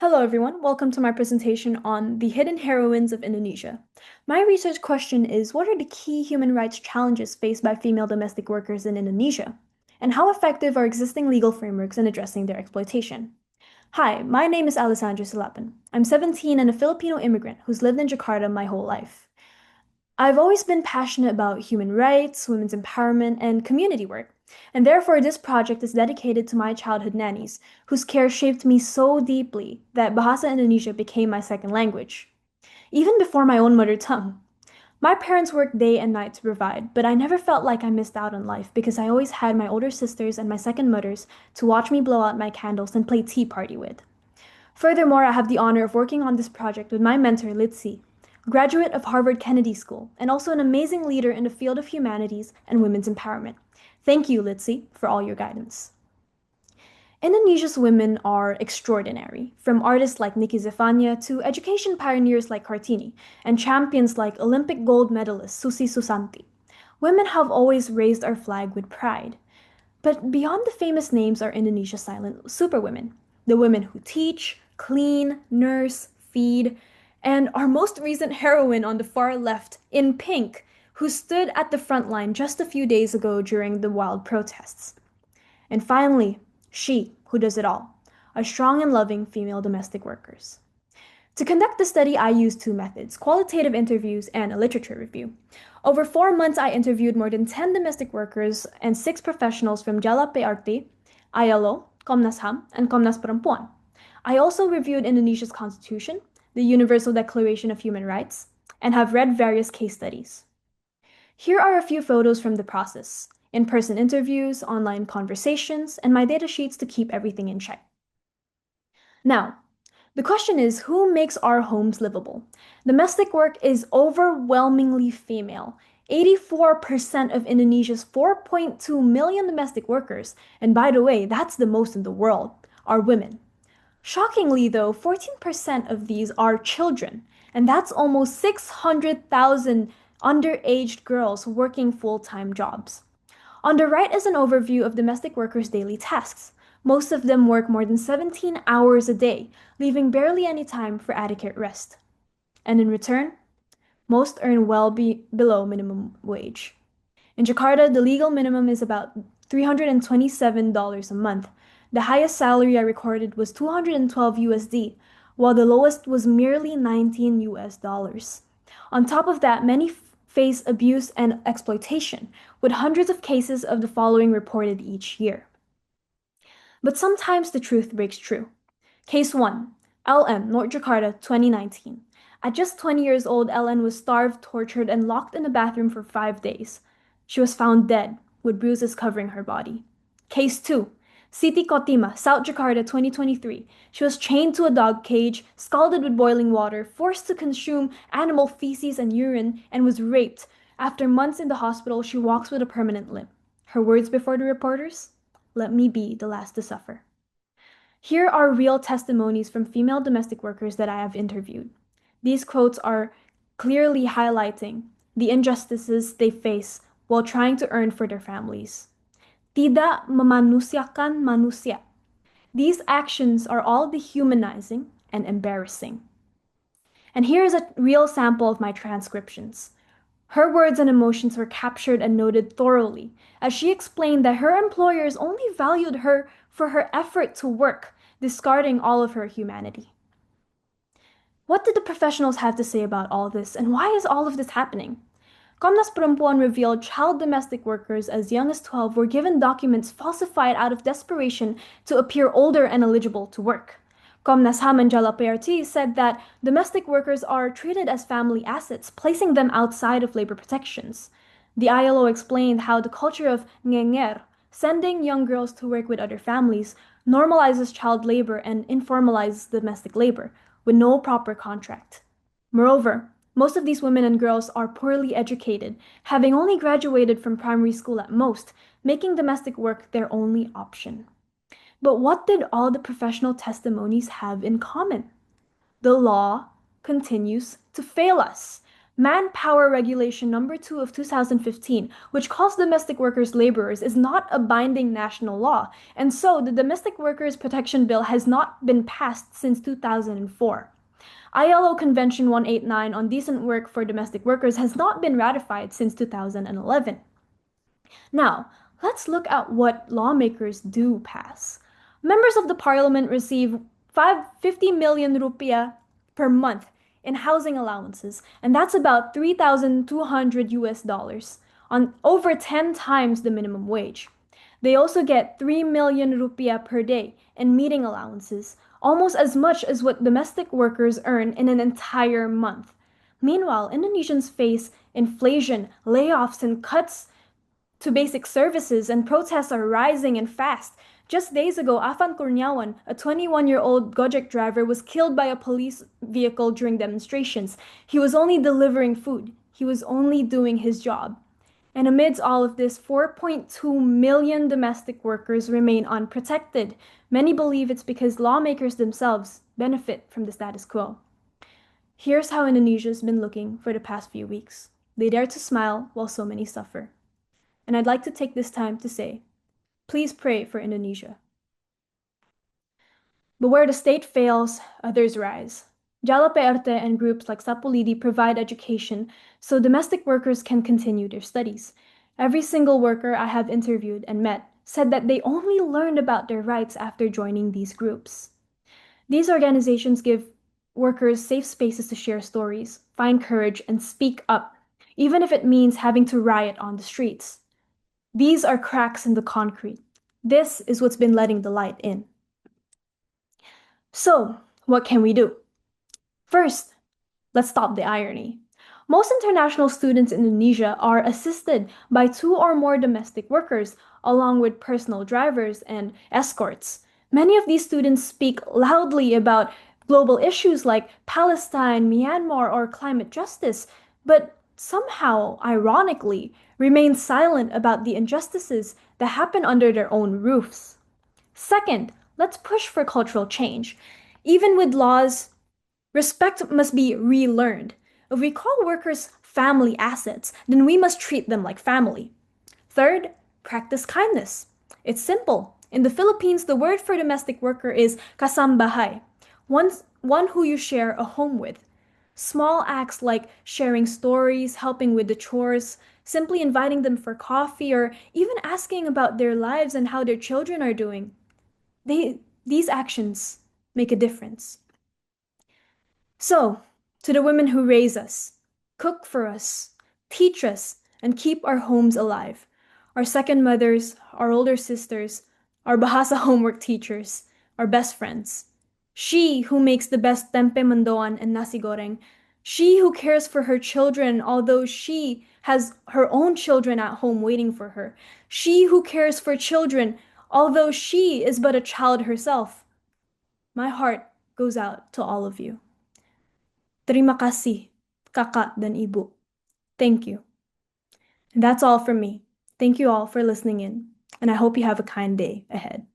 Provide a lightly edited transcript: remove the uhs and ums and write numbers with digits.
Hello, everyone. Welcome to my presentation on the hidden heroines of Indonesia. My research question is, what are the key human rights challenges faced by female domestic workers in Indonesia? And how effective are existing legal frameworks in addressing their exploitation? Hi, my name is Alessandra Silapan. I'm 17 and a Filipino immigrant who's lived in Jakarta my whole life. I've always been passionate about human rights, women's empowerment, and community work, and therefore this project is dedicated to my childhood nannies, whose care shaped me so deeply that Bahasa Indonesia became my second language, even before my own mother tongue. My parents worked day and night to provide, but I never felt like I missed out on life because I always had my older sisters and my second mothers to watch me blow out my candles and play tea party with. Furthermore, I have the honor of working on this project with my mentor, Litsi, graduate of Harvard Kennedy School, and also an amazing leader in the field of humanities and women's empowerment. Thank you, Litsi, for all your guidance. Indonesia's women are extraordinary, from artists like Niki Zefania to education pioneers like Kartini, and champions like Olympic gold medalist Susi Susanti. Women have always raised our flag with pride. But beyond the famous names are Indonesia's silent superwomen, the women who teach, clean, nurse, feed, and our most recent heroine on the far left, in pink, who stood at the front line just a few days ago during the wild protests. And finally, she, who does it all, our strong and loving female domestic workers. To conduct the study, I used two methods, qualitative interviews and a literature review. Over 4 months, I interviewed more than 10 domestic workers and 6 professionals from Jala PRT, ILO, Komnas HAM, and Komnas Perempuan. I also reviewed Indonesia's constitution, the Universal Declaration of Human Rights, and have read various case studies. Here are a few photos from the process, in-person interviews, online conversations, and my data sheets to keep everything in check. Now, the question is, who makes our homes livable? Domestic work is overwhelmingly female. 84% of Indonesia's 4.2 million domestic workers, and by the way, that's the most in the world, are women. Shockingly, though, 14% of these are children, and that's almost 600,000 underaged girls working full-time jobs. On the right is an overview of domestic workers' daily tasks. Most of them work more than 17 hours a day, leaving barely any time for adequate rest. And in return, most earn below minimum wage. In Jakarta, the legal minimum is about $327 a month. The highest salary I recorded was 212 USD, while the lowest was merely 19 US dollars. On top of that, many face abuse and exploitation, with hundreds of cases of the following reported each year. But sometimes the truth breaks through. Case 1, LN, North Jakarta, 2019. At just 20 years old, LN was starved, tortured, and locked in a bathroom for 5 days. She was found dead, with bruises covering her body. Case 2, Siti Kotima, South Jakarta, 2023. She was chained to a dog cage, scalded with boiling water, forced to consume animal feces and urine, and was raped. After months in the hospital, she walks with a permanent limp. Her words before the reporters? Let me be the last to suffer. Here are real testimonies from female domestic workers that I have interviewed. These quotes are clearly highlighting the injustices they face while trying to earn for their families. Tidak memanusiakan manusia. These actions are all dehumanizing and embarrassing. And here is a real sample of my transcriptions. Her words and emotions were captured and noted thoroughly, as she explained that her employers only valued her for her effort to work, discarding all of her humanity. What did the professionals have to say about all this, and why is all of this happening? Komnas Perempuan revealed child domestic workers as young as 12 were given documents falsified out of desperation to appear older and eligible to work. Komnas HAM and Jala PRT said that domestic workers are treated as family assets, placing them outside of labor protections. The ILO explained how the culture of ngenger, sending young girls to work with other families, normalizes child labor and informalizes domestic labor, with no proper contract. Moreover, most of these women and girls are poorly educated, having only graduated from primary school at most, making domestic work their only option. But what did all the professional testimonies have in common? The law continues to fail us. Manpower Regulation Number 2 of 2015, which calls domestic workers laborers, is not a binding national law, and so the Domestic Workers Protection Bill has not been passed since 2004. ILO Convention 189 on decent work for domestic workers has not been ratified since 2011. Now, let's look at what lawmakers do pass. Members of the parliament receive 50 million rupiah per month in housing allowances, and that's about 3,200 US dollars, on over 10 times the minimum wage. They also get 3 million rupiah per day in meeting allowances, almost as much as what domestic workers earn in an entire month. Meanwhile, Indonesians face inflation, layoffs, and cuts to basic services, and protests are rising and fast. Just days ago, Afan Kurniawan, a 21-year-old Gojek driver, was killed by a police vehicle during demonstrations. He was only delivering food. He was only doing his job. And amidst all of this, 4.2 million domestic workers remain unprotected. Many believe it's because lawmakers themselves benefit from the status quo. Here's how Indonesia's been looking for the past few weeks. They dare to smile while so many suffer. And I'd like to take this time to say, please pray for Indonesia. But where the state fails, others rise. Jala PRT and groups like Sapulidi provide education so domestic workers can continue their studies. Every single worker I have interviewed and met said that they only learned about their rights after joining these groups. These organizations give workers safe spaces to share stories, find courage, and speak up, even if it means having to riot on the streets. These are cracks in the concrete. This is what's been letting the light in. So, what can we do? First, let's stop the irony. Most international students in Indonesia are assisted by 2 or more domestic workers, along with personal drivers and escorts. Many of these students speak loudly about global issues like Palestine, Myanmar, or climate justice, but somehow, ironically, remain silent about the injustices that happen under their own roofs. Second, let's push for cultural change. Even with laws, respect must be relearned. If we call workers family assets, then we must treat them like family. Third, practice kindness. It's simple. In the Philippines, the word for domestic worker is kasambahay, one who you share a home with. Small acts like sharing stories, helping with the chores, simply inviting them for coffee, or even asking about their lives and how their children are doing. These actions make a difference. So, to the women who raise us, cook for us, teach us, and keep our homes alive, our second mothers, our older sisters, our Bahasa homework teachers, our best friends. She who makes the best tempe mandoan and nasi goreng. She who cares for her children, although she has her own children at home waiting for her. She who cares for children, although she is but a child herself. My heart goes out to all of you. Terima kasih, kakak dan ibu. Thank you. And that's all from me. Thank you all for listening in, and I hope you have a kind day ahead.